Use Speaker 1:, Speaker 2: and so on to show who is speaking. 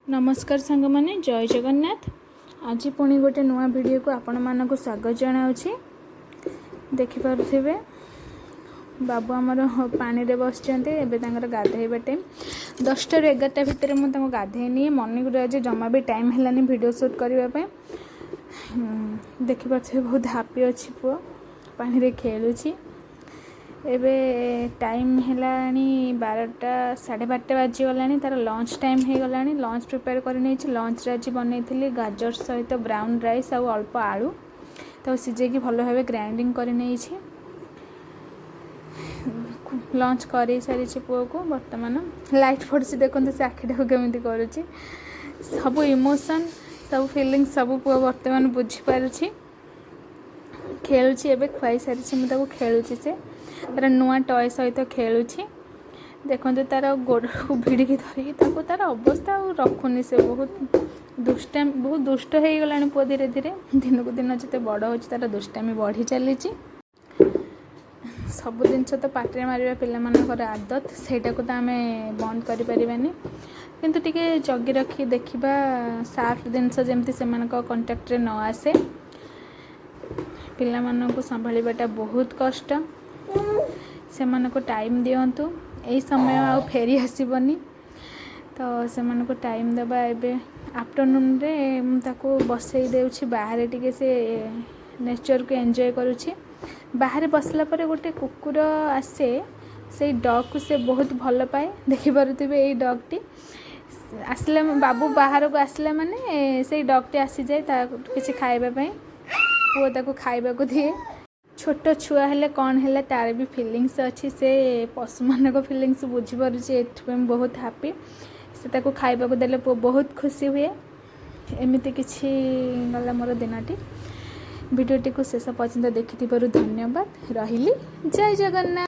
Speaker 1: नमस्कार सांग माने जय जगन्नाथ। आज पुणी गोटे नुआ वीडियो को आपण मानक स्वागत जनाऊँगी। देखिपे बाबू आमर पानी रे बस गाधेबा टाइम 10टा ରୁ 11टा भितर मुझे गाधेनी मॉर्निंग रे आज जमा भी टाइम है वीडियो शूट करने। देखिपे बहुत हैप्पी अच्छी पुओ पानी रे खेलुची। एबे टाइम हैलानी 12टा 12:30 बाजीगलानी। तार लंच टाइम हो गलानी। लंच प्रिपेयर कर लंच आज बनई गाजर सहित ब्राउन राइस और अल्प आलू तो सीझे भल भाव ग्राइंडिंग कर लंच कर सारी पुओ को। बर्तमान लाइट पड़ी देखते से आखिटा केमी करुच्ची सब इमोशन सब फिलिंग सब पुओ बर्तमान बुझीपारुछि। खेलुची एबे खुआई सारी मुझे खेलुची से तार नुआ टय सहित खेलुची। देखते तार गोड़ को भिड़िकी धरिकी तार अवस्था रखुनी से बहुत दुष्ट हो गला पुओ। धीरे धीरे दिन को दिन जिते बड़ हो तार दुष्टामी बढ़ी चली। सब जिनस तो पाटे मारे पिलामानकर आदत सेटा को तो आम बंद करें किंतु टिके जगी रखी देखा साफ जिनस जमती से कंटाक्ट रे न आसे। पिलामाननको संभाळीबाटा बहुत कष्ट। से को टाइम दिंतु यही समय आ फेरी आसबनी तो से टाइम देवा। एबे आफ्टरनून रे ताको बसई देउछि बाहर टिके से नेचर को एंजॉय करुछि। बाहर बसला पर गोटे कुकुर आसे से डॉग को से बहुत भल पाए। देखि पारुथिबे एई डॉग टी आसला बाबू बाहर को आसला माने से डॉग टी आसी जाए किसी खाइबा पई पुओ ताको खाइबा को दिए। छोट छुआ हेले कौन है तार भी फिलिंग्स अच्छी से पशु मान को फिलिंग्स बुझीपारुछि। एथि बहुत हैप्पी से ताको खाइबा को देले पुओ बहुत खुशी हुए। एमिति किछि गला मोर दिनटी। वीडियोटी को शेष पर्यंत देखि धन्यवाद। रहिली जय जगन्नाथ।